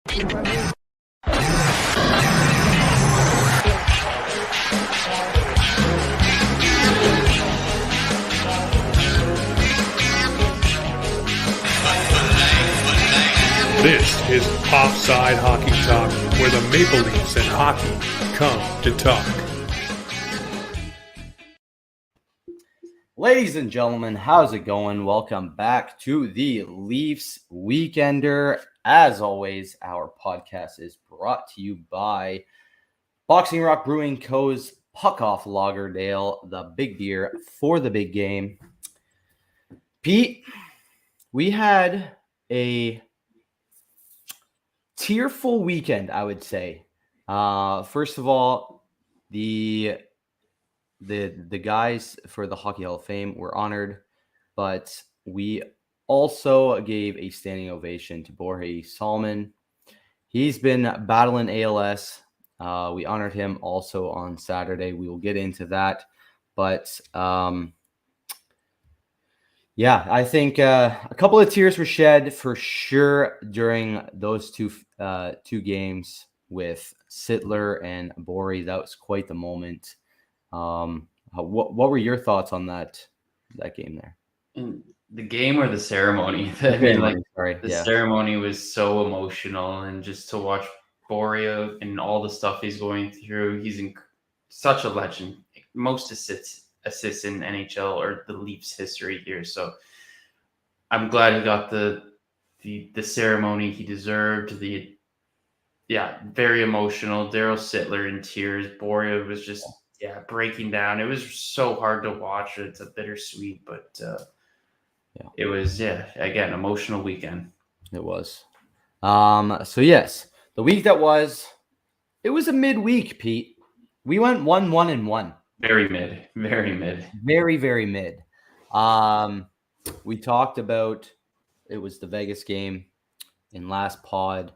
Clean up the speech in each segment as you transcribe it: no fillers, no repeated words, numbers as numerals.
This is Offside Hockey Talk, where the Maple Leafs and hockey come to talk. Ladies and gentlemen, how's it going? Welcome back to the Leafs Weekender. As always, our podcast is brought to you by Boxing Rock Brewing Co.'s Puck Off Lagerdale, the big beer for the big game. Pete, we had a tearful weekend, I would say. First of all, the guys for the Hockey Hall of Fame were honored, but we also gave a standing ovation to Borje Salming. He's been battling ALS. We honored him also on Saturday. We will get into that, but yeah, I think a couple of tears were shed for sure during those two games with Sittler and Borje. That was quite the moment. What were your thoughts on that game there? In the game or the ceremony? Ceremony was so emotional, and just to watch Borje and all the stuff he's going through, he's such a legend. Most assists in NHL or the Leafs history here. So I'm glad he got the ceremony he deserved. Very emotional. Daryl Sittler in tears. Borje was just breaking down. It was so hard to watch. It's a bittersweet, but it was again, emotional weekend. It was. So yes, the week that was, it was a midweek, Pete. We went 1-1-1. Very mid. Very mid. We talked about it was the Vegas game in last pod.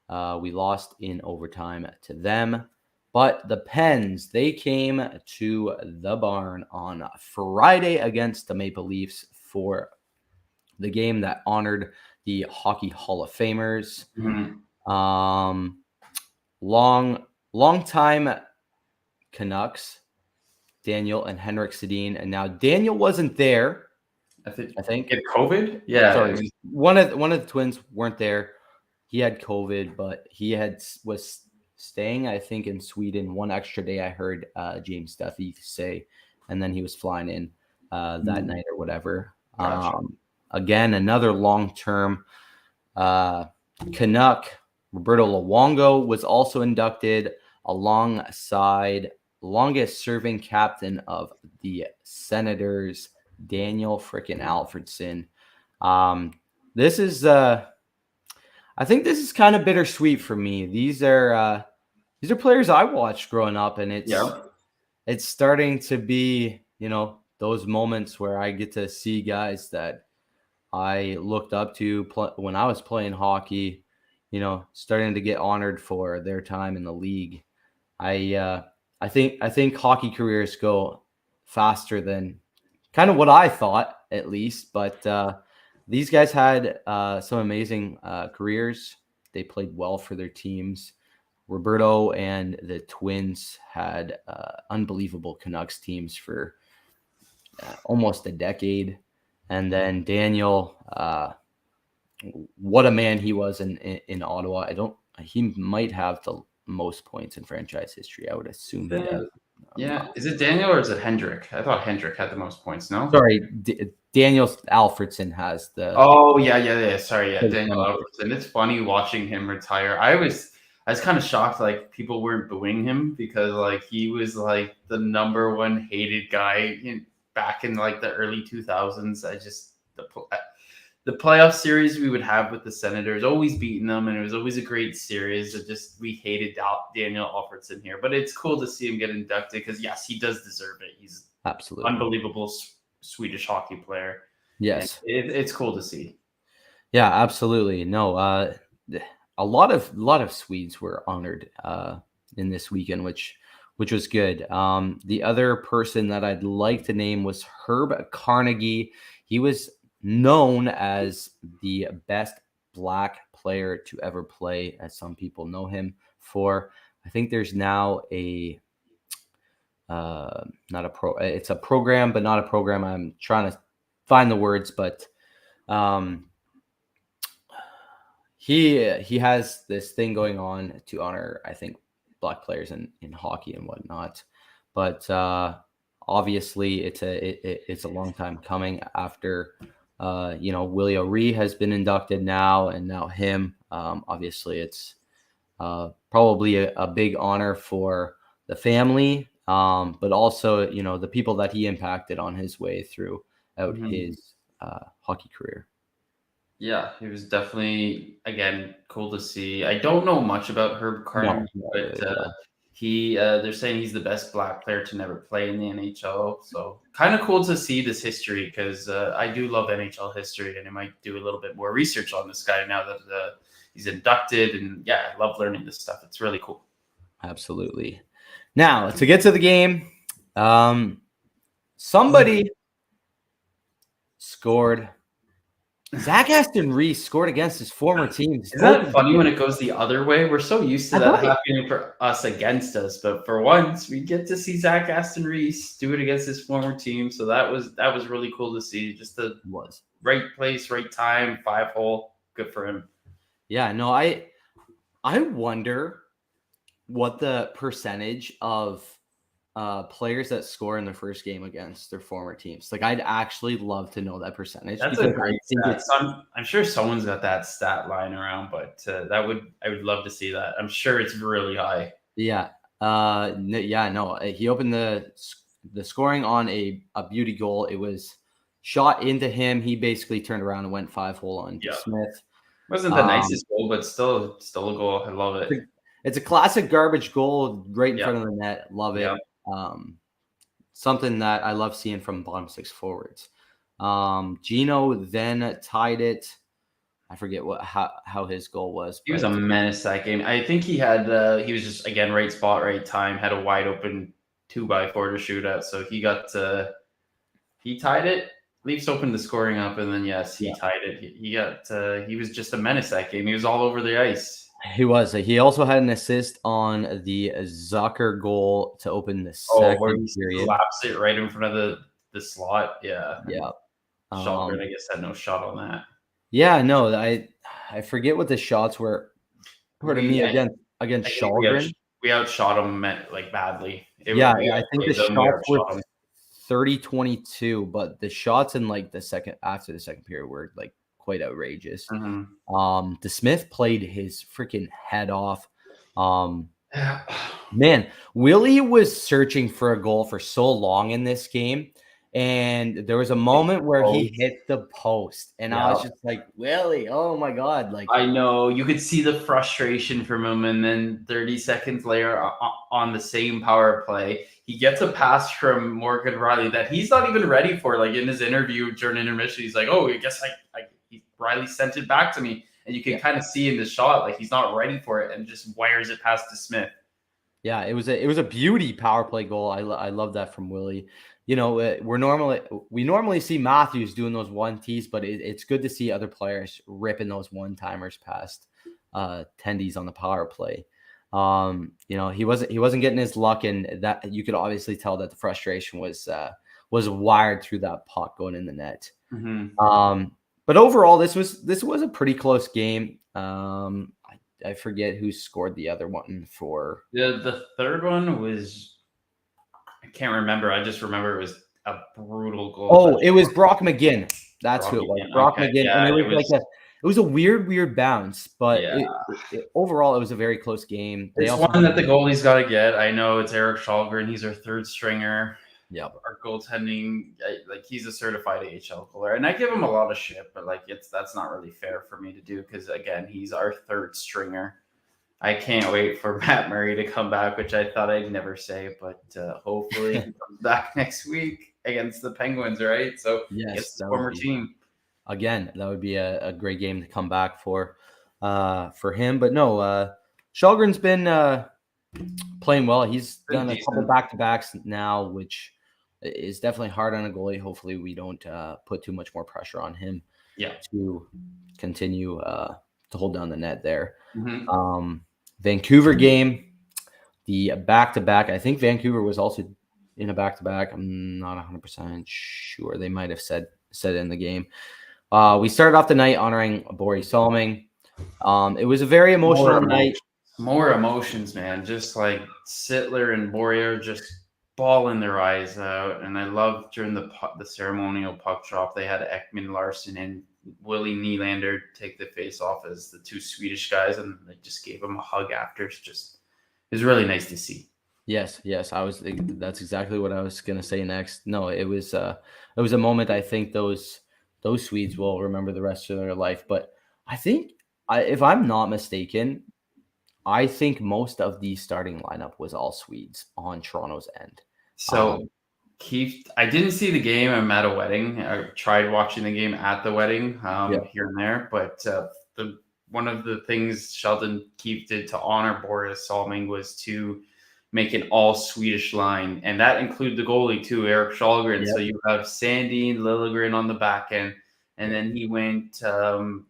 We lost in overtime to them. But the Pens, they came to the barn on Friday against the Maple Leafs for the game that honored the Hockey Hall of Famers. Mm-hmm. Long time Canucks, Daniel and Henrik Sedin, and now Daniel wasn't there. I think he had COVID. Yeah, sorry, one of the twins weren't there. He had COVID, but he was staying, I think, in Sweden one extra day. I heard James Duffy say, and then he was flying in that night or whatever. Gotcha. Again, another long-term Canuck, Roberto Luongo, was also inducted alongside longest-serving captain of the Senators, Daniel frickin' Alfredsson. This is, I think this is kind of bittersweet for me. These are players I watched growing up, and it's starting to be, those moments where I get to see guys that I looked up to when I was playing hockey, starting to get honored for their time in the league. I think hockey careers go faster than kind of what I thought, at least. But these guys had some amazing careers. They played well for their teams. Roberto and the Twins had unbelievable Canucks teams for almost a decade. And then Daniel, what a man he was in Ottawa. He might have the most points in franchise history. I would assume he does. Yeah. Is it Daniel or is it Hendrick? I thought Hendrick had the most points, no? Sorry, Daniel Alfredsson has the... Oh, yeah. Sorry, Daniel Alfredsson. It's funny watching him retire. I was kind of shocked, people weren't booing him because, he was, the number one hated guy back in, the early 2000s. The playoff series we would have with the Senators, always beating them, and it was always a great series. We hated Daniel Alfredsson here, but it's cool to see him get inducted because, yes, he does deserve it. He's absolutely unbelievable Swedish hockey player. Yes, it's cool to see. Yeah, absolutely. No, a lot of Swedes were honored in this weekend, which was good. The other person that I'd like to name was Herb Carnegie. He was known as the best black player to ever play, as some people know him for. I think there's now a it's a program, but not a program. I'm trying to find the words, but he has this thing going on to honor, I think, black players in hockey and whatnot. But obviously, it's a long time coming after Willie O'Ree has been inducted now, and now him. Obviously, it's probably a big honor for the family, but also the people that he impacted on his way throughout his hockey career. Yeah, it was definitely, again, cool to see. I don't know much about Herb Carter, but they're saying he's the best black player to never play in the NHL. So kind of cool to see this history, because I do love NHL history, and I might do a little bit more research on this guy now that he's inducted. And yeah, I love learning this stuff. It's really cool. Absolutely. Now, to get to the game, somebody scored. Zach Aston Reese scored against his former team. Isn't that funny when it goes the other way? We're so used to that happening for us against us, but for once we get to see Zach Aston Reese do it against his former team. So that was really cool to see. Just the right place, right time, 5-hole. Good for him. Yeah, no, I wonder what the percentage of players that score in their first game against their former teams. Like, I'd actually love to know that percentage. That's a great stat. I'm sure someone's got that stat lying around, but I would love to see that. I'm sure it's really high. Yeah. He opened the scoring on a beauty goal. It was shot into him. He basically turned around and went 5-hole on Smith. Wasn't the nicest goal, but still a goal. I love it. It's a classic garbage goal right in front of the net. Love it. Yeah. Something that I love seeing from bottom six forwards. Gino then tied it. I forget how his goal was. He was a menace that game. I think he was just, again, right spot, right time, had a wide open 2x4 to shoot at. So he tied it. Leafs opened the scoring up, and then he tied it. He was just a menace that game. He was all over the ice. He was. He also had an assist on the Zucker goal to open the second period. Slaps it right in front of the slot. Yeah. Yeah. Shalgren, I guess, had no shot on that. Yeah, no, I forget what the shots were. Pardon me, against Shalgren. We outshot him badly. I think the shots were 30-22, but the shots in after the second period were quite outrageous. DeSmith played his freaking head off. Man, Willie was searching for a goal for so long in this game, and there was a moment where he hit the post, and I was just like, Willie, oh my god. I know, you could see the frustration from him, and then 30 seconds later on the same power play, he gets a pass from Morgan Riley that he's not even ready for. In his interview during intermission, he's like, oh, I guess Riley sent it back to me, and you can kind of see in the shot he's not ready for it, and just wires it past to Smith. Yeah, it was a beauty power play goal. I love that from Willie. We normally see Matthews doing those 1-Ts, but it's good to see other players ripping those 1-timers past tendies on the power play. He wasn't getting his luck, and that you could obviously tell that the frustration was wired through that puck going in the net. But overall, this was a pretty close game. I forget who scored the other one for. The third one was, I can't remember. I just remember it was a brutal goal. Oh, it was Brock McGinn. That's who it was. Brock McGinn. Yeah, and it was a weird bounce, but overall, it was a very close game. It's one that the goalie's got to get. I know it's Eric Shalgren. He's our third stringer. Yeah, our goaltending, he's a certified AHL goalie, and I give him a lot of shit, but that's not really fair for me to do, because again, he's our third stringer. I can't wait for Matt Murray to come back, which I thought I'd never say, but hopefully he comes back next week against the Penguins, right? So yes, the former team. Again, that would be a great game to come back for him. But no, Shalgren's been playing well. He's done a couple back-to-backs now, which is definitely hard on a goalie. Hopefully we don't put too much more pressure on him to continue hold down the net there. Mm-hmm. Vancouver game, the back-to-back. I think Vancouver was also in a back-to-back. I'm not 100% sure. They might have said it in the game. We started off the night honoring Bori Salming. It was a very emotional night. More emotions, man. Just like Sittler and Boria just bawling their eyes out. And I love during the ceremonial puck drop, they had Ekman Larson and Willie Nylander take the face off as the two Swedish guys, and they just gave him a hug after. It was really nice to see. Yes. That's exactly what I was gonna say next. No, it was a moment I think those Swedes will remember the rest of their life. But I think, if I'm not mistaken, I think most of the starting lineup was all Swedes on Toronto's end. So, Keith, I didn't see the game. I'm at a wedding. I tried watching the game at the wedding here and there. But one of the things Sheldon Keefe did to honor Boris Salming was to make an all Swedish line. And that included the goalie too, Eric Shalgren. Yep. So you have Sandin, Liljegren on the back end. And then he went Kalle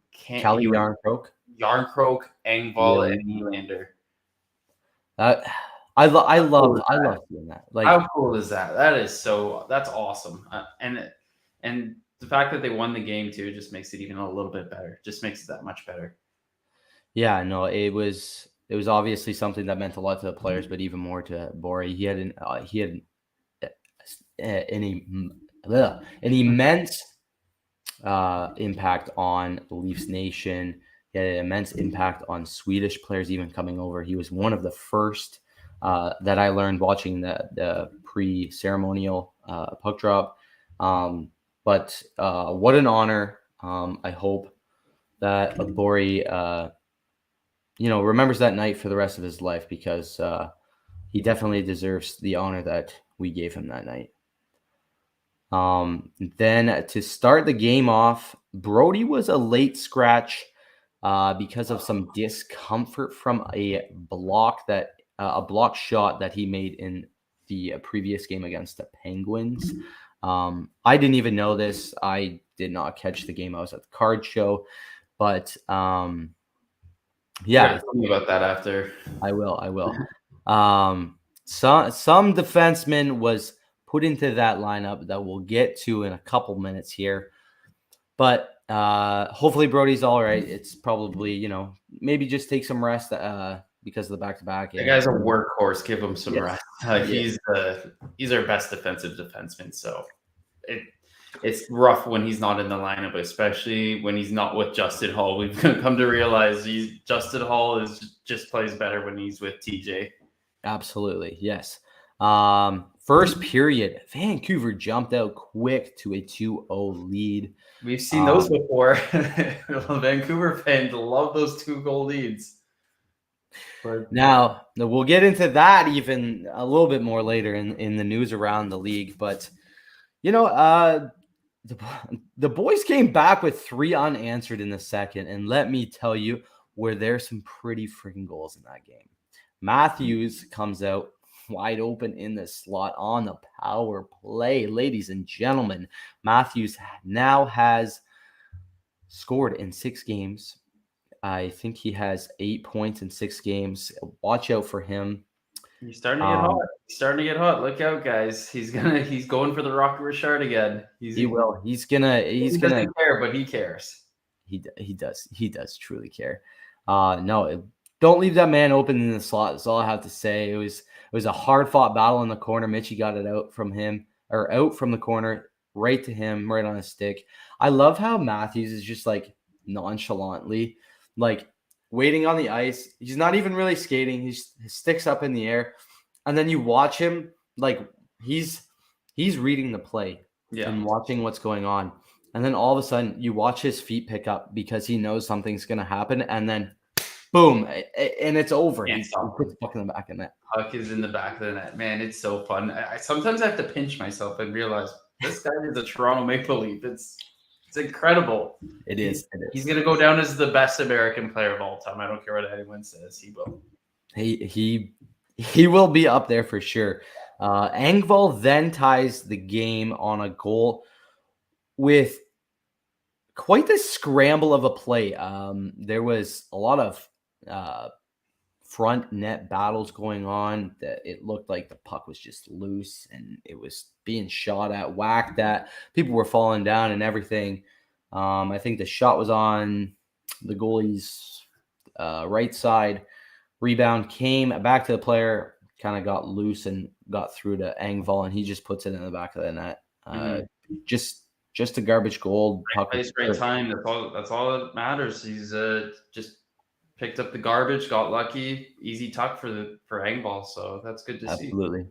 Järnkrok, Engvall, and Nylander. I love doing that. Like, how cool is that? That's awesome. And the fact that they won the game too just makes it even a little bit better. Just makes it that much better. Yeah, no, it was obviously something that meant a lot to the players, but even more to Bori. He had an immense impact on the Leafs Nation. He had an immense impact on Swedish players even coming over. He was one of the first that I learned watching the pre-ceremonial puck drop. But what an honor. I hope that Bori remembers that night for the rest of his life, because he definitely deserves the honor that we gave him that night. Then to start the game off, Brody was a late scratch because of some discomfort from a block shot that he made in the previous game against the Penguins. I didn't even know this. I did not catch the game. I was at the card show, but yeah, tell me about that after. I will. Some defenseman was put into that lineup that we'll get to in a couple minutes here, but hopefully Brody's all right. It's probably, maybe just take some rest because of the back-to-back. The guy's a workhorse. Give him some rest. He's our best defensive defenseman, so it's rough when he's not in the lineup, especially when he's not with Justin Hall. We've come to realize Justin Hall just plays better when he's with TJ. Absolutely, yes. First period, Vancouver jumped out quick to a 2-0 lead. We've seen those before. Vancouver fans love those 2-goal leads. But now we'll get into that even a little bit more later in the news around the league. But, the boys came back with 3 unanswered in the second. And let me tell you, were there some pretty freaking goals in that game. Matthews comes out wide open in the slot on the power play. Ladies and gentlemen, Matthews now has scored in 6 games. I think he has 8 points in 6 games. Watch out for him. He's starting to get hot. Look out, guys. He's going for the Rocket Richard again. He will. He doesn't care, but he cares. He does truly care. No, don't leave that man open in the slot. That's all I have to say. It was a hard-fought battle in the corner. Mitchie got it out from the corner, right to him, right on his stick. I love how Matthews is just like nonchalantly, like waiting on the ice. He's not even really skating. His stick's up in the air. And then you watch him, like he's reading the play and watching what's going on. And then all of a sudden you watch his feet pick up because he knows something's going to happen. And then boom, and it's over. He's puts the puck in the back of the net. Puck is in the back of the net. Man, it's so fun. I sometimes have to pinch myself and realize this guy is a Toronto Maple Leaf. It's incredible. It is. He's going to go down as the best American player of all time. I don't care what anyone says. He will. He will be up there for sure. Engvall then ties the game on a goal with quite the scramble of a play. There was a lot of front net battles going on that it looked like the puck was just loose and it was being shot at, whacked at. People were falling down and everything. I think the shot was on the goalie's right side. Rebound came back to the player, kind of got loose and got through to Engvall, and he just puts it in the back of the net. Just a garbage goal. Right place, right time. That's all that matters. He's just picked up the garbage, got lucky, easy tuck for Engvall. So that's good to see. Absolutely,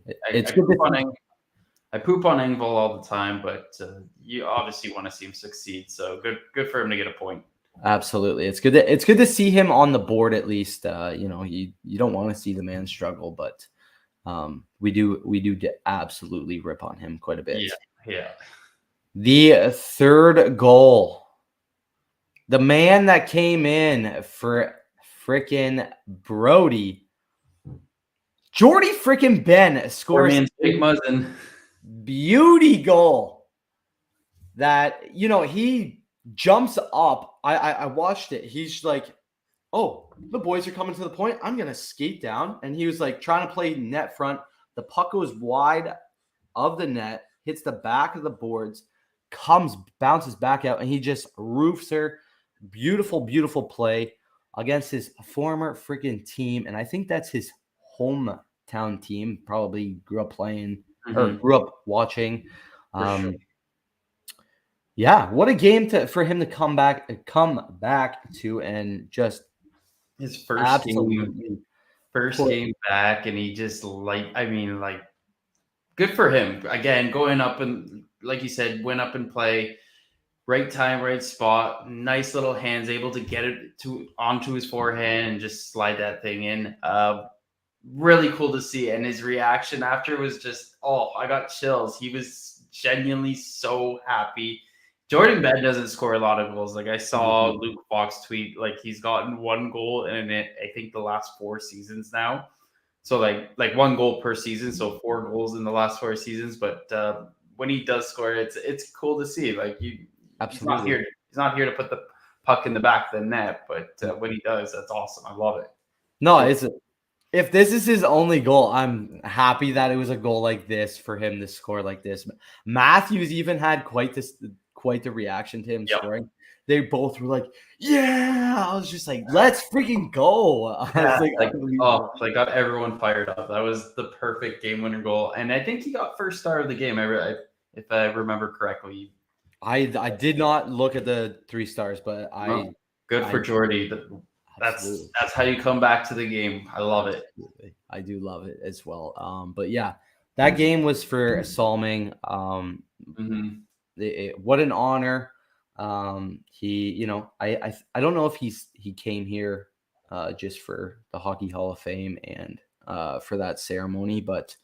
I poop on Engvall all the time, but you obviously want to see him succeed. So good for him to get a point. Absolutely, it's good to see him on the board at least. You don't want to see the man struggle, but we do absolutely rip on him quite a bit. Yeah. The third goal, the man that came in for frickin' Brody, Jordy frickin' Ben scores a beauty goal that, he jumps up. I watched it. He's like, oh, the boys are coming to the point. I'm going to skate down. And he was like trying to play net front. The puck goes wide of the net, hits the back of the boards, bounces back out, and he just roofs her. Beautiful, beautiful play against his former freaking team. And I think that's his hometown team. Probably grew up playing or grew up watching. Sure. Yeah, what a game for him to come back to, and just his first game back, and he just good for him. Again, going up and like you said, went up and play, right time, right spot, nice little hands, able to get it onto his forehand and just slide that thing in. Really cool to see, and his reaction after was just, I got chills. He was genuinely so happy. Jordan Ben doesn't score a lot of goals. Like I saw Luke Fox tweet, like he's gotten one goal in I think the last 4 seasons now. So like 1 goal per season, so 4 goals in the last 4 seasons. But when he does score, it's cool to see. Like absolutely, he's not here to put the puck in the back of the net, but when he does, that's awesome. I love it. No, if this is his only goal, I'm happy that it was a goal like this for him to score like this. Matthews even had quite the reaction to him scoring. They both were like, yeah. I was just like, let's freaking go. I was they got everyone fired up. That was the perfect game winner goal. And I think he got first star of the game, if I remember correctly. I did not look at the 3 stars, but good for Jordy. That's how you come back to the game. I love it. I do love it as well. But yeah, that game was for Salming. What an honor. He, I don't know if he came here just for the Hockey Hall of Fame and for that ceremony, but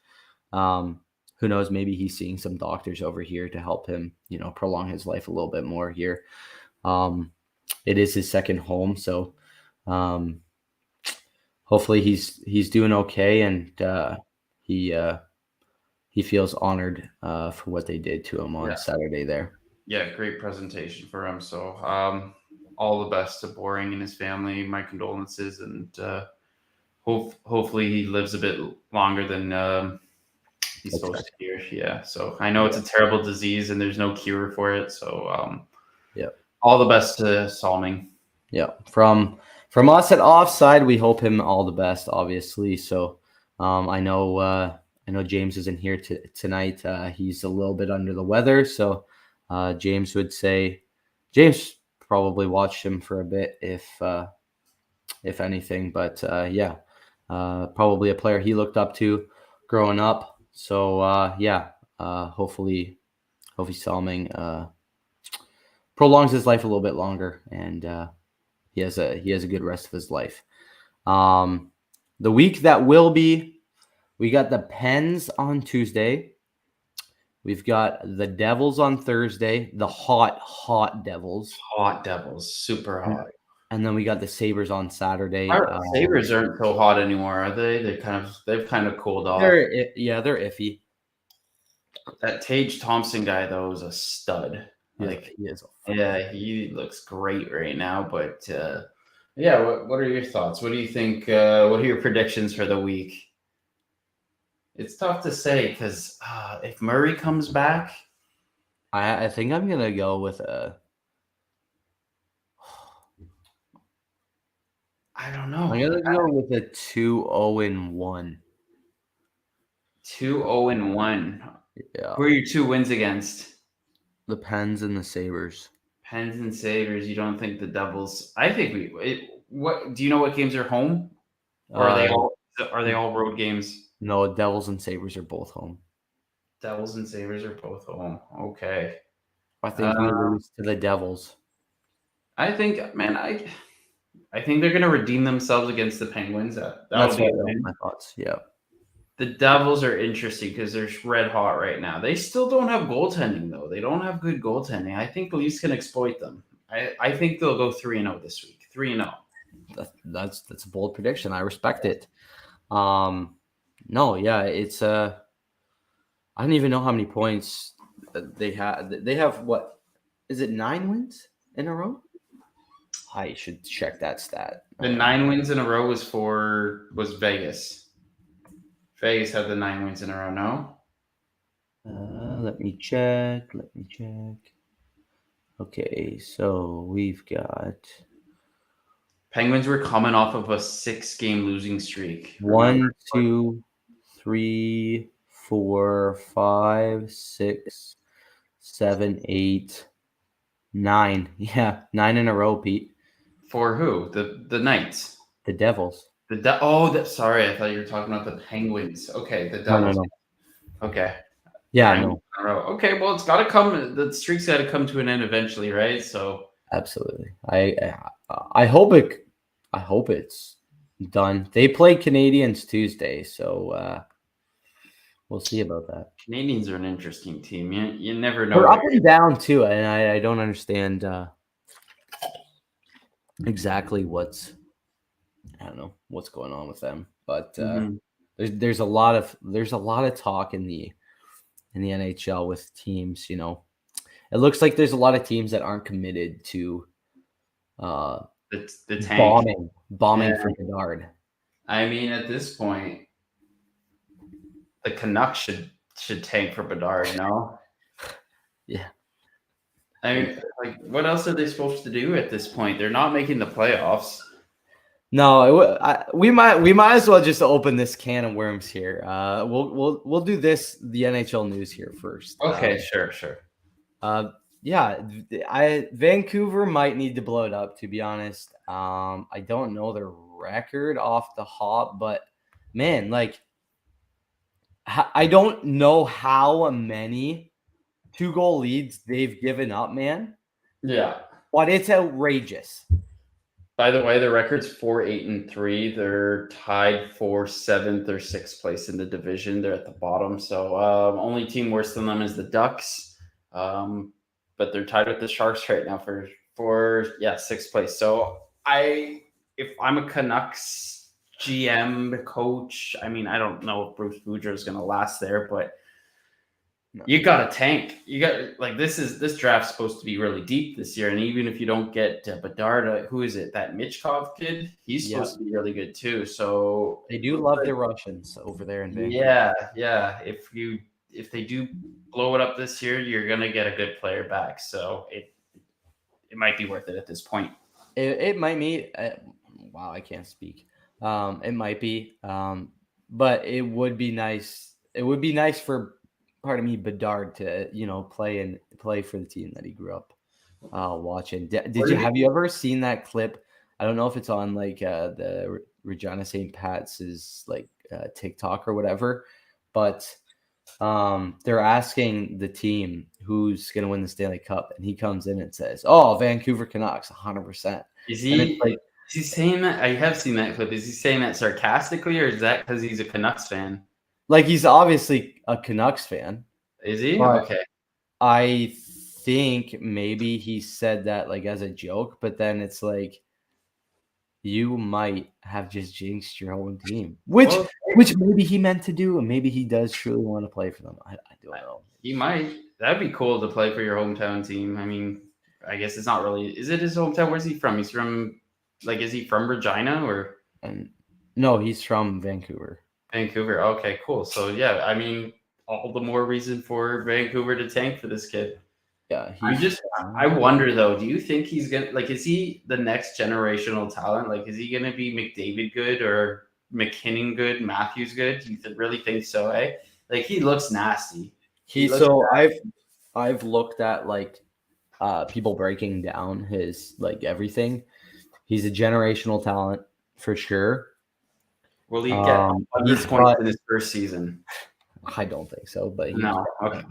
who knows, maybe he's seeing some doctors over here to help him, prolong his life a little bit more here. It is his second home, so hopefully he's doing okay, and he feels honored for what they did to him on Saturday there. Yeah, great presentation for him. So all the best to Boring and his family. My condolences, and hopefully he lives a bit longer than he's supposed to here. Yeah. So I know it's a terrible disease and there's no cure for it. So all the best to Salming. Yeah. From us at Offside, we hope him all the best, obviously. So I know James isn't here tonight. He's a little bit under the weather. So James would say, James probably watched him for a bit, if anything. But probably a player he looked up to growing up. So hopefully Salming prolongs his life a little bit longer, and he has a good rest of his life. The week that will be, we got the Pens on Tuesday. We've got the Devils on Thursday, the hot Devils. Hot Devils, super hot. And then we got the Sabres on Saturday. Sabres aren't so hot anymore, are they? They've kind of cooled off. They're iffy. That Tage Thompson guy, though, is a stud. Like, he is. yeah, he looks great right now. But yeah, what are your thoughts? What do you think? What are your predictions for the week? It's tough to say because if Murray comes back, I think I'm gonna go with a. I don't know. I'm gonna go with a 2-0-1. 2-0-1. Yeah, Who are your 2 wins against? the Pens and the Sabres. Pens and Sabres. You don't think the Devils? I think what do you know? What games are home, or are they all road games? No, Devils and Sabres are both home. Devils and Sabres are both home. Okay. I think we lose to the Devils. I think, man, I think they're gonna redeem themselves against the Penguins. That'll That's be a what win. my thoughts. Yeah. The Devils are interesting because they're red hot right now. They still don't have goaltending though. They don't have good goaltending. I think the Leafs can exploit them. I think they'll go 3-0 this week. 3-0. That's a bold prediction. I respect it. No, yeah, it's I don't even know how many points they have. They have what? Is it 9 wins in a row? I should check that stat. The 9 wins in a row was Vegas. Vegas had the 9 wins in a row. No. Let me check. Okay, so we've got Penguins were coming off of a 6-game losing streak. 1, 2, 3, 4, 5, 6, 7, 8, 9. Yeah, 9 in a row, Pete. For who? The Knights. The Devils. Sorry, I thought you were talking about the Penguins. Okay, the No, Devils. no. Okay. Yeah, Penguins in a row. Okay, well, it's got to come. The streak's got to come to an end eventually, right? So absolutely. I hope it's done. They play Canadians Tuesday, so we'll see about that. Canadians are an interesting team. You never know. They're up and down too, and I don't understand exactly what's going on with them. But there's a lot of talk in the NHL with teams. You know, it looks like there's a lot of teams that aren't committed to the tank. bombing for Bedard. I mean, at this point, the Canucks should tank for Bedard. No. Yeah. I mean, like, what else are they supposed to do at this point? They're not making the playoffs. No, we might as well just open this can of worms here. We'll do the NHL news here first. Okay, sure. Yeah, Vancouver might need to blow it up, to be honest. I don't know their record off the hop, but man, like, I don't know how many 2-goal leads they've given up, man. Yeah. But it's outrageous. By the way, the record's 4-8-3. They're tied for 7th or 6th place in the division. They're at the bottom. So only team worse than them is the Ducks. But they're tied with the Sharks right now for 6th place. So if I'm a Canucks GM coach, I mean, I don't know if Bruce Boudreau is going to last there, but you got to tank. You got, like, this draft's supposed to be really deep this year, and even if you don't get Bedard, who is it? That Michkov kid? He's supposed to be really good too. So they do love the Russians over there in Vancouver. Yeah. If they do blow it up this year, you're gonna get a good player back. So it might be worth it at this point. It might be. Wow, I can't speak. It might be. But it would be nice. It would be nice for, pardon me, Bedard to play for the team that he grew up watching. Have you ever seen that clip? I don't know if it's on like the Regina St. Pat's like TikTok or whatever, but they're asking the team who's going to win the Stanley Cup, and he comes in and says, "Oh, Vancouver Canucks, 100%." Is he saying that? I have seen that clip. Is he saying that sarcastically, or is that because he's a Canucks fan? Like, he's obviously a Canucks fan. Is he? Okay. I think maybe he said that like as a joke, but then it's like, you might have just jinxed your own team, which Well, maybe he meant to do, and maybe he does truly want to play for them. I don't know. he might. That'd be cool to play for your hometown team. I mean, I guess it's not really. Is it his hometown? Where's he from? He's from, is he from Regina or And no, he's from Vancouver. Vancouver? Okay, cool. So yeah, I mean, all the more reason for Vancouver to tank for this kid. Yeah, I wonder though, do you think he's gonna is he the next generational talent? Like, is he gonna be McDavid good or McKinnon good, Matthews good? Do you really think so? Eh? Like, he looks nasty. I've looked at people breaking down his everything. He's a generational talent for sure. Will he get 100 points in his first season? I don't think so, but no. Okay.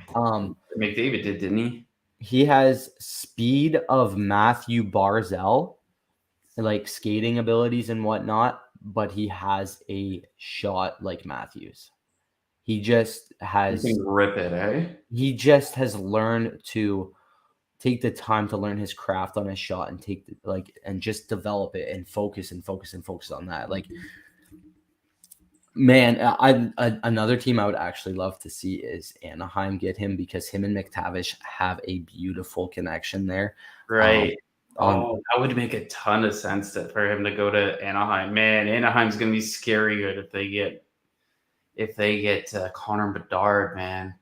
McDavid did, didn't he? He has speed of Matthew Barzal, like skating abilities and whatnot, but he has a shot like Matthews. He just has rip it, eh? He just has learned to take the time to learn his craft on his shot and and just develop it and focus on that. Like, man, another team I would actually love to see is Anaheim get him, because him and McTavish have a beautiful connection there. Right. That would make a ton of sense for him to go to Anaheim. Man, Anaheim's gonna be scary good if they get Connor Bedard, man.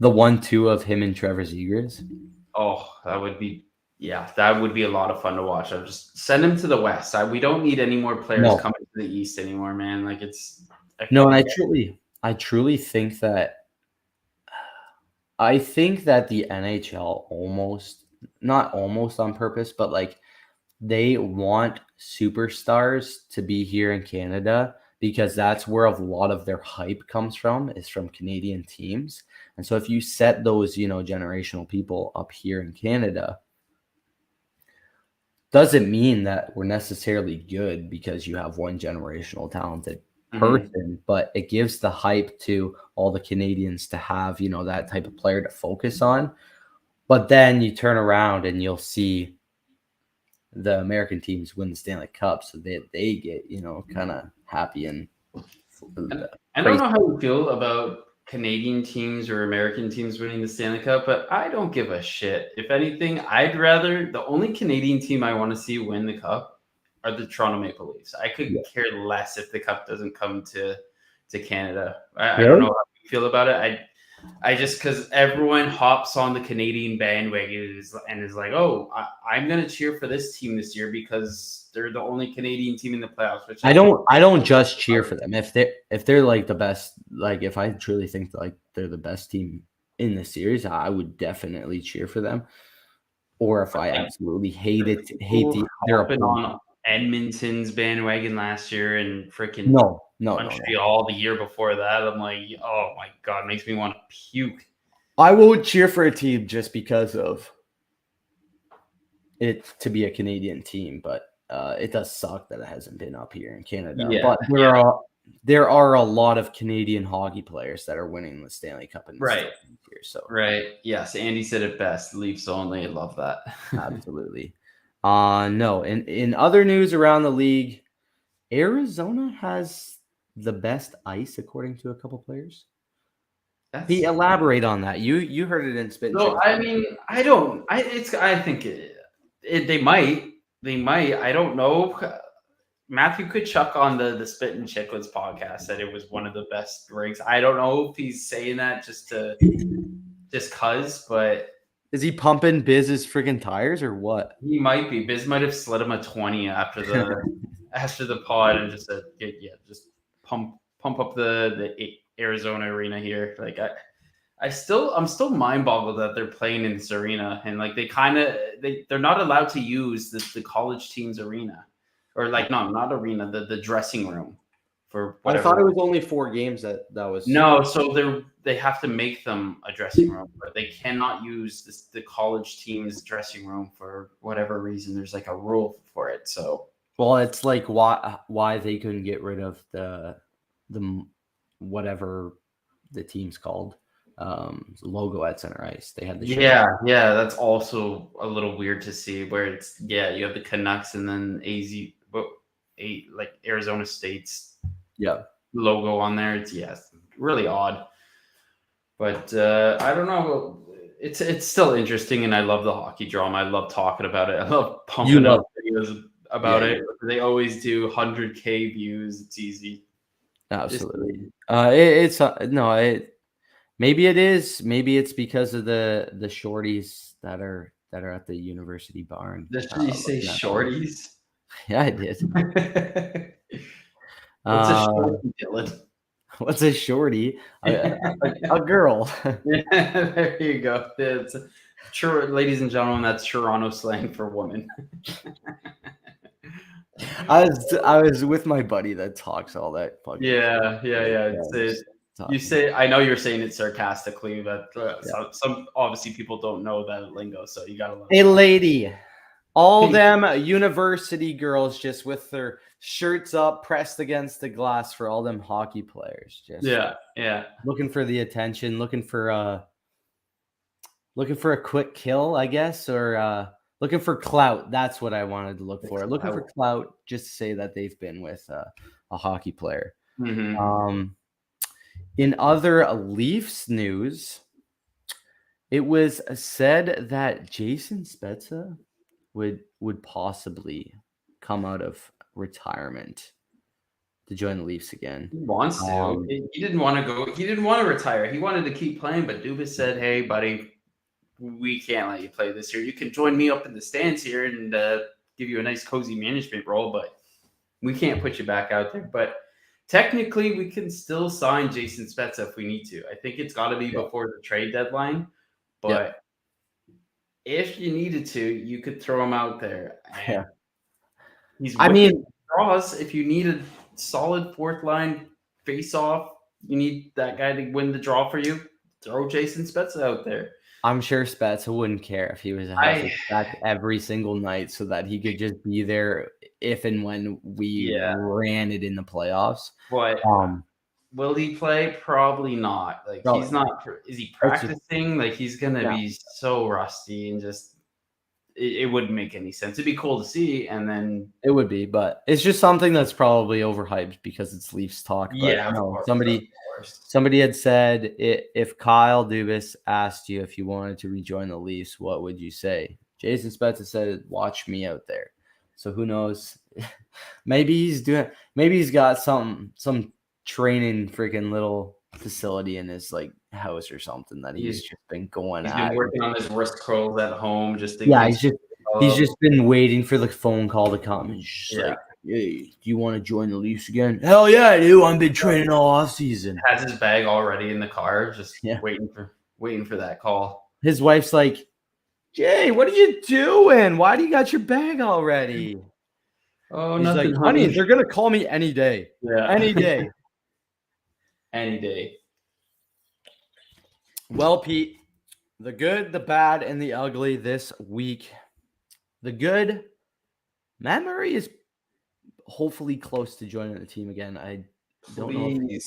The 1-2 of him and Trevor Zegras. Oh, that would be a lot of fun to watch. I'll just send him to the West. We don't need any more players coming to the East anymore, man. Like, and I truly think that the NHL not almost on purpose, but they want superstars to be here in Canada, because that's where a lot of their hype comes from, is from Canadian teams. And so if you set those, generational people up here in Canada, doesn't mean that we're necessarily good because you have one generational talented person, but it gives the hype to all the Canadians to have, that type of player to focus on. But then you turn around and you'll see the American teams win the Stanley Cup, so they get, kind of happy and I don't know how you feel about Canadian teams or American teams winning the Stanley Cup, but I don't give a shit. If anything, the only Canadian team I want to see win the cup are the Toronto Maple Leafs. I could care less if the cup doesn't come to Canada. I don't know how you feel about it. I just, because everyone hops on the Canadian bandwagon and is like, oh, I'm going to cheer for this team this year because they're the only Canadian team in the playoffs. Which I don't just cheer for them. If they're like the best, if I truly think they're the best team in the series, I would definitely cheer for them. Or if I absolutely hate they're on Edmonton's bandwagon last year and freaking Montreal the year before that. I'm like, oh my God, it makes me want to puke. I will cheer for a team just because of it to be a Canadian team, but it does suck that it hasn't been up here in Canada. Yeah, but there are a lot of Canadian hockey players that are winning the Stanley Cup in this year. So yes, Andy said it best. Leafs only. I love that. Absolutely. No. In other news around the league, Arizona has the best ice according to a couple players. Elaborate on that. You heard it in Spit. No, I mean, I don't. I think they might. They might. I don't know. Matthew Tkachuk on the Spit and Chicklets podcast said it was one of the best rigs. I don't know if he's saying that just cause, but is he pumping Biz's freaking tires or what? He might be. Biz might have slid him a 20 after the pod and just said, just pump up the Arizona arena here. Like, I'm still mind boggled that they're playing in this arena, and they're not allowed to use the college team's arena, or not arena, the dressing room for whatever. I thought it was only 4 games that was. No, so they have to make them a dressing room, but they cannot use the college team's dressing room for whatever reason. There's a rule for it. So, well, it's why they couldn't get rid of the whatever the team's called logo at center ice. They had the that's also a little weird to see, where it's you have the Canucks and then AZ. Arizona State's Yeah. logo on there. It's really odd. But I don't know. It's still interesting, and I love the hockey drama. I love talking about it. I love pumping out videos about it. They always do 100K views. It's easy. Absolutely. Maybe it is. Maybe it's because of the shorties that are at the university barn. Did you say shorties? Yeah, I did. What's a shorty, Dylan? What's a shorty? A girl. Yeah, there you go. It's true, ladies and gentlemen. That's Toronto slang for woman. I was with my buddy that talks all that. Yeah. You say, I know you're saying it sarcastically, but some obviously people don't know that lingo, so you gotta love it. Hey, lady. All them university girls just with their shirts up, pressed against the glass for all them hockey players. Just looking for the attention, looking for a quick kill, I guess, or looking for clout. That's what I wanted to look for. Looking for clout, just to say that they've been with a hockey player. Mm-hmm. In other Leafs news, it was said that Jason Spezza would possibly come out of retirement to join the Leafs again. He wants to. He didn't want to go. He didn't want to retire. He wanted to keep playing, but Dubas said, "Hey, buddy, we can't let you play this year. You can join me up in the stands here and give you a nice cozy management role, but we can't put you back out there." But technically, we can still sign Jason Spezza if we need to. I think it's got to be before the trade deadline, but if you needed to, you could throw him out there. Yeah. Draws. If you need a solid fourth line face-off, you need that guy to win the draw for you, throw Jason Spezza out there. I'm sure Spezza wouldn't care if he was back every single night so that he could just be there if and when we ran it in the playoffs. But will he play? Probably not. He's not. Is he practicing? He's gonna be so rusty and just. It wouldn't make any sense. It'd be cool to see, and then it would be, but it's just something that's probably overhyped because it's Leafs talk. But somebody had said if Kyle Dubas asked you if you wanted to rejoin the Leafs, what would you say? Jason Spezza said, "Watch me out there." So who knows? Maybe he's got some training freaking little facility in his house or something that he's just been going at. He's been working on his wrist curls at home just to he's just been waiting for the phone call to come and just hey, do you want to join the Leafs again? Hell yeah, I do. I've been training all off season. Has his bag already in the car, just waiting for that call. His wife's like, Jay, what are you doing? Why do you got your bag already? Oh, he's nothing, like, honey, they're gonna call me any day. Yeah. Any day. Any day. Well, Pete, the good, the bad, and the ugly this week. The good, Matt Murray is hopefully close to joining the team again. I don't know.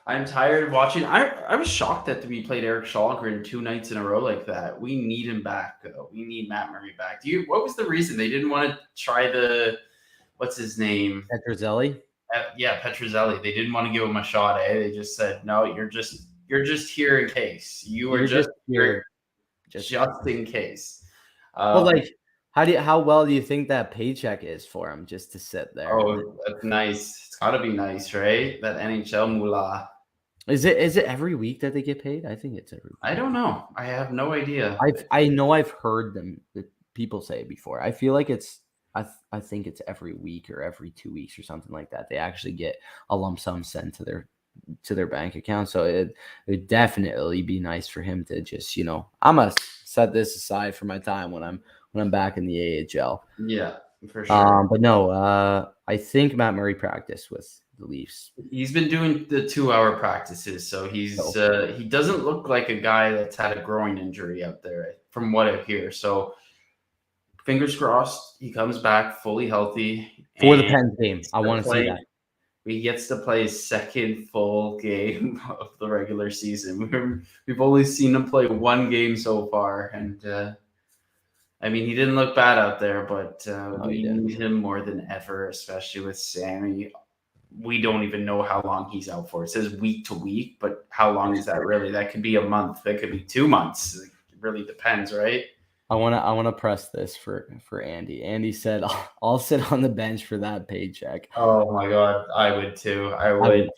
I'm tired of watching. I was shocked that we played Eric Schalgren 2 nights in a row like that. We need him back, though. We need Matt Murray back. What was the reason they didn't want to try what's his name? Petruzzelli? Petruzzelli. They didn't want to give him a shot, eh? They just said, no, you're just here in case. You're just here just in case. How well do you think that paycheck is for him just to sit there? Oh, that's nice. It's got to be nice, right? That NHL moolah. Is it every week that they get paid? I think it's every week. I don't know. I have no idea. I know I've heard people say it before. I feel like I think it's every week or every 2 weeks or something like that. They actually get a lump sum sent to their bank account. So it would definitely be nice for him to just, I'm gonna set this aside for my time when I'm back in the AHL. Yeah, for sure. But no, I think Matt Murray practiced with the Leafs. He's been doing the 2-hour practices, so he doesn't look like a guy that's had a groin injury out there, from what I hear. So fingers crossed, he comes back fully healthy for the Pens game. I want to see that. He gets to play his second full game of the regular season. We've only seen him play one game so far, and I mean, he didn't look bad out there, but we he didn't. need him more than ever, especially with Sammy. We don't even know how long he's out for. It says week to week, but how long is that really? That could be a month. That could be 2 months. It really depends, right? I wanna press this for Andy. Andy said, "I'll sit on the bench for that paycheck." Oh my god, I would too. I would.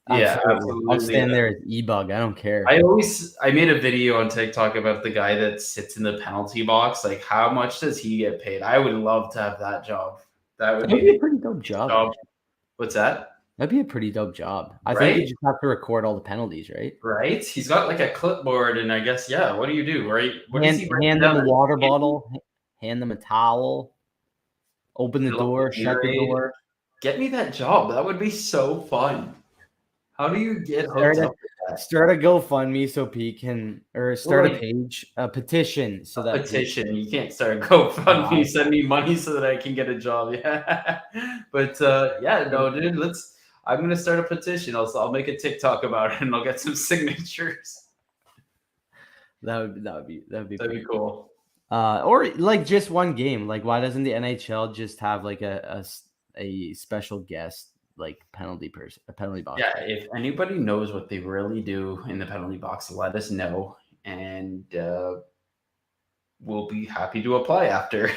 Yeah, absolutely. I'll stand there as E-Bug. I don't care. I made a video on TikTok about the guy that sits in the penalty box. Like, how much does he get paid? I would love to have that job. That would That'd be be a pretty dope job. What's that? That'd be a pretty dope job. I think Right? you just have to record all the penalties, right? Right? He's got like a clipboard, and I guess what do you do? Right? What does he write Hand down? them a water bottle, hand them a towel, open the Fill up door, the shut the Gatorade. door. Get me that job. That would be so fun. How do you get hooked up with that? Start a GoFundMe so Pete can, or start a page, a petition so that Petition. You can't start a GoFundMe. Send me money so that I can get a job. Yeah, but no, dude. I'm gonna start a petition. I'll make a TikTok about it, and I'll get some signatures. That'd be cool. Or like just one game. Like, why doesn't the NHL just have like a special guest, like a penalty box? Yeah, if anybody knows what they really do in the penalty box, let us know, and we'll be happy to apply after.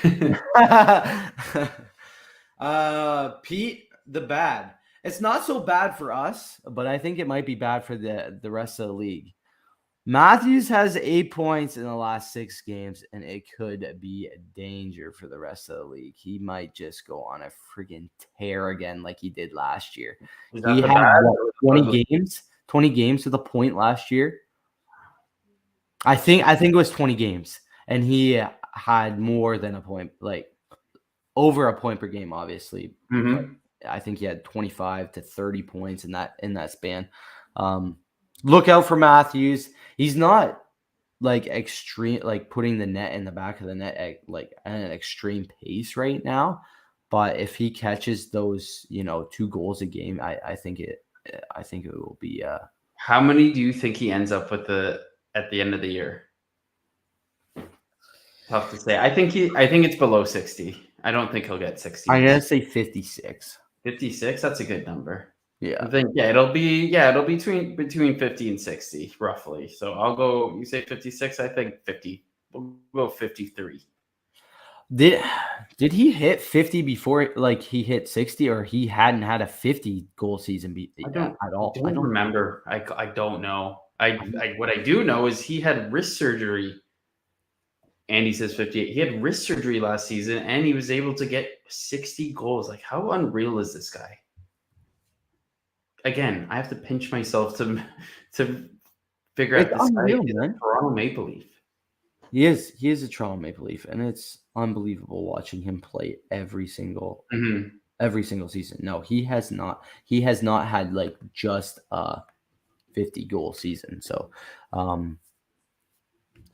Pete, the bad. It's not so bad for us, but I think it might be bad for the rest of the league. Matthews has 8 points in the last 6 games, and it could be a danger for the rest of the league. He might just go on a freaking tear again like he did last year. He had 20 games with a point last year. I think it was 20 games, and he had more than a point, like over a point per game, obviously. Mm-hmm. I think he had 25 to 30 points in that span. Look out for Matthews. He's not like extreme, like putting the net in the back of the net at like at an extreme pace right now. But if he catches those, 2 goals a game, I think it will be. How many do you think he ends up with at the end of the year? Tough to say. I think it's below 60. I don't think he'll get 60. I'm gonna say 56. 56. That's a good number. Yeah. I think it'll be between 50 and 60 roughly. So I'll go. You say 56. I think 50. We'll go 53. Did he hit 50 before like he hit 60, or he hadn't had a 50 goal season at all? I don't remember. I don't know. What I do know is he had wrist surgery. Andy says 58. He had wrist surgery last season, and he was able to get 60 goals. Like, how unreal is this guy? Again, I have to pinch myself to figure out this guy is a Toronto Maple Leaf. He is a Toronto Maple Leaf, and it's unbelievable watching him play every single season. No, he has not had like just a 50 goal season. So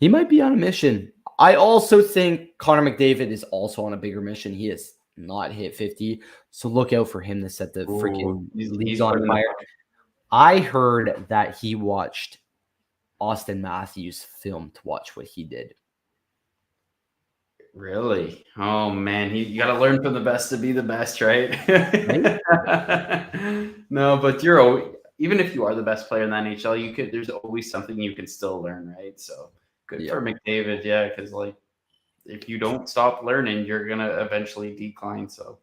he might be on a mission. I also think Connor McDavid is also on a bigger mission. He has not hit 50, so look out for him to set the freaking league on fire. I heard that he watched Austin Matthews film to watch what he did. Really? Oh man, you got to learn from the best to be the best, right? No, but even if you are the best player in the NHL, there's always something you can still learn, right? So good for McDavid, because like if you don't stop learning, you're gonna eventually decline. So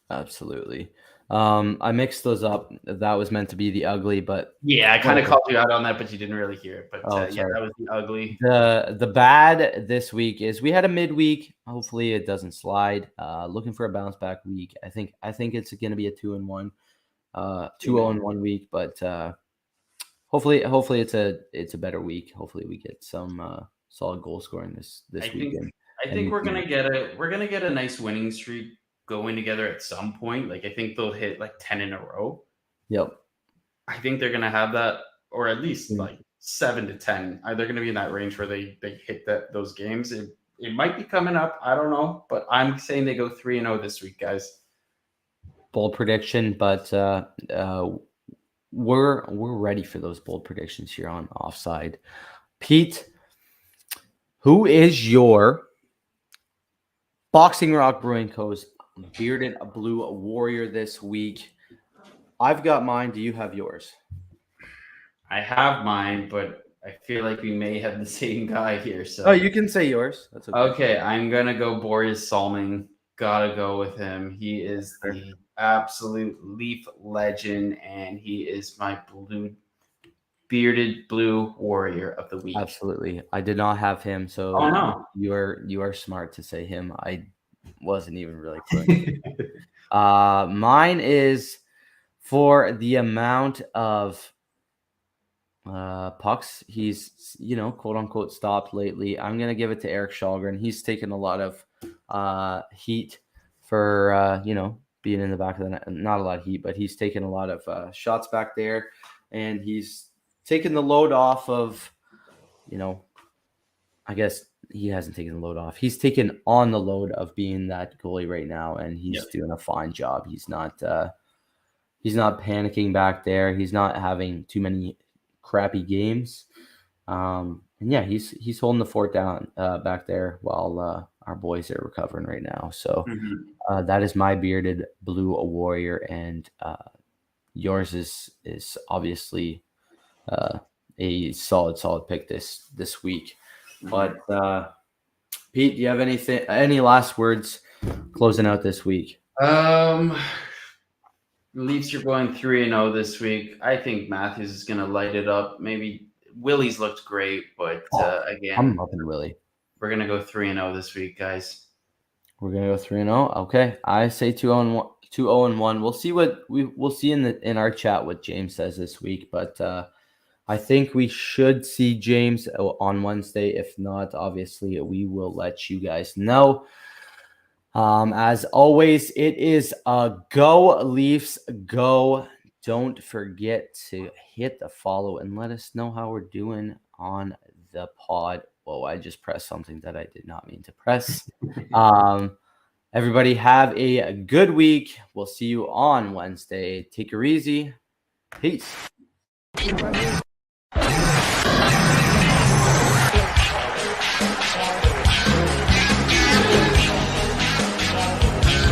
absolutely. I mixed those up. That was meant to be the ugly, but I kind of called you out on that, but you didn't really hear it. But that was the ugly. The bad this week is we had a midweek. Hopefully it doesn't slide. Looking for a bounce back week. I think it's going to be a 2-1, 2-0-1 week, but hopefully it's a better week. Hopefully we get some solid goal scoring this weekend. I think we're gonna get a nice winning streak going together at some point. Like I think they'll hit like 10 in a row. Yep. I think they're gonna have that, or at least like 7 to 10. They're gonna be in that range where they hit those games. It might be coming up. I don't know, but I'm saying they go 3-0 this week, guys. Bold prediction, but we're ready for those bold predictions here on Offside. Pete, who is your Boxing Rock Brewing Co.'s Bearded Blue Warrior this week. I've got mine. Do you have yours? I have mine, but I feel like we may have the same guy here. So Oh, you can say yours. That's okay. Okay, I'm gonna go Boris Salming. Gotta go with him. He is the absolute Leaf legend, and he is my bearded blue warrior of the week. Absolutely. I did not have him, so Oh no. you are smart to say him. I wasn't even really cluing. Mine is for the amount of pucks he's quote unquote stopped lately. I'm gonna give it to Eric Shalgren. He's taken a lot of heat for being in the back of the net. Not a lot of heat, but he's taken a lot of shots back there, and he's taken the load off of I guess he hasn't taken the load off. He's taken on the load of being that goalie right now, and he's doing a fine job. He's not panicking back there. He's not having too many crappy games. And yeah, he's holding the fort down back there while our boys are recovering right now. So that is my bearded blue warrior, and yours is obviously a solid pick this week. But Pete, do you have any last words closing out this week? Leafs are going 3-0 this week. I think Matthews is going to light it up. Maybe Willie's looked great, but again, I'm loving Willie. We're going to go 3-0 this week, guys. We're going to go 3-0. Okay. I say 2-0-1. We'll see what we'll see in our chat what James says this week, but I think we should see James on Wednesday. If not, obviously we will let you guys know. As always, it is a go Leafs go. Don't forget to hit the follow and let us know how we're doing on the pod. Whoa, I just pressed something that I did not mean to press. Everybody have a good week. We'll see you on Wednesday. Take her easy. Peace.